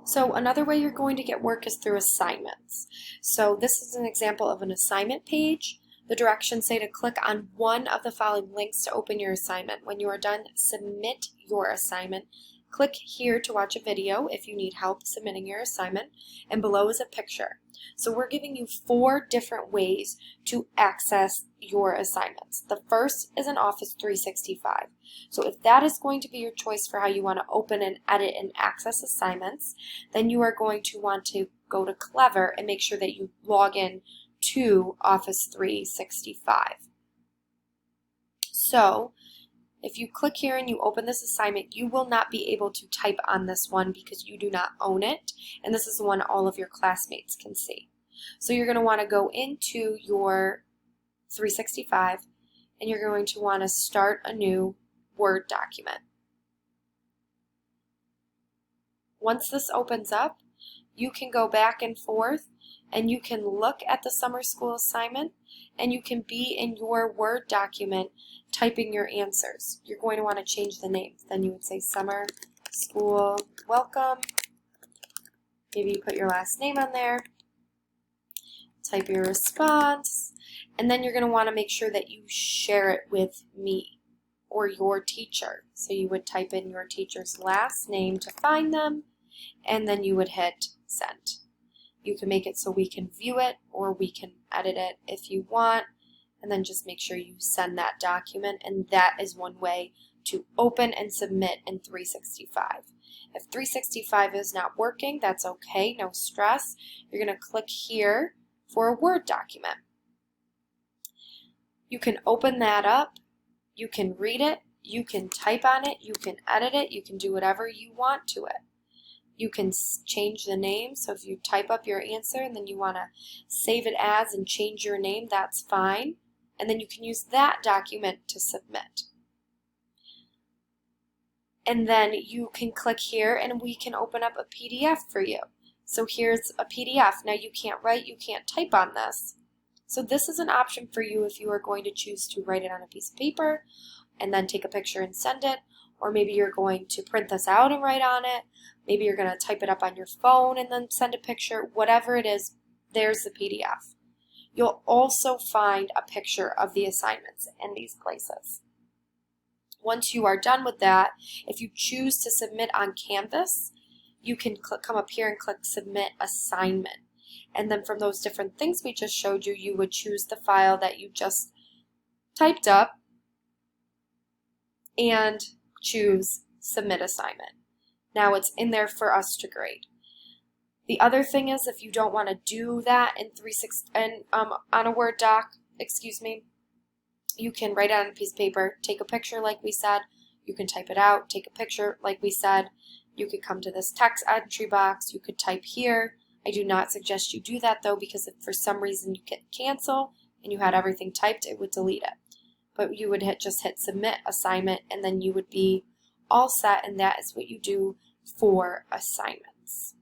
So another way you're going to get work is through assignments. So this is an example of an assignment page. The directions say to click on one of the following links to open your assignment. When you are done, submit your assignment. Click here to watch a video if you need help submitting your assignment, and below is a picture. So we're giving you 4 different ways to access your assignments. The first is an Office 365. So if that is going to be your choice for how you want to open and edit and access assignments, then you are going to want to go to Clever and make sure that you log in to Office 365. So if you click here and you open this assignment, you will not be able to type on this one because you do not own it, and this is the one all of your classmates can see. So you're going to want to go into your 365 and you're going to want to start a new Word document. Once this opens up, you can go back and forth and you can look at the summer school assignment and you can be in your Word document typing your answers. You're going to want to change the name. Then you would say summer school welcome. Maybe you put your last name on there. Type your response. And then you're going to want to make sure that you share it with me or your teacher. So you would type in your teacher's last name to find them, and then you would hit send. You can make it so we can view it or we can edit it if you want, and then just make sure you send that document, and that is one way to open and submit in 365. If 365 is not working, that's okay, no stress. You're going to click here for a Word document. You can open that up, you can read it, you can type on it, you can edit it, you can do whatever you want to it. You can change the name, so if you type up your answer and then you want to save it as and change your name, that's fine. And then you can use that document to submit. And then you can click here and we can open up a PDF for you. So here's a PDF. Now you can't write, you can't type on this. So this is an option for you if you are going to choose to write it on a piece of paper and then take a picture and send it. Or maybe you're going to print this out and write on it. Maybe you're going to type it up on your phone and then send a picture. Whatever it is, there's the PDF. You'll also find a picture of the assignments in these places. Once you are done with that, if you choose to submit on Canvas, you can come up here and click Submit Assignment. And then from those different things we just showed you, you would choose the file that you just typed up and choose Submit Assignment. Now it's in there for us to grade. The other thing is, if you don't want to do that in on a Word doc, you can write it on a piece of paper, take a picture like we said, you can type it out, take a picture like we said, you could come to this text entry box, you could type here. I do not suggest you do that though, because if for some reason you hit cancel and you had everything typed, it would delete it. But you would just hit Submit Assignment and then you would be all set, and that is what you do for assignments.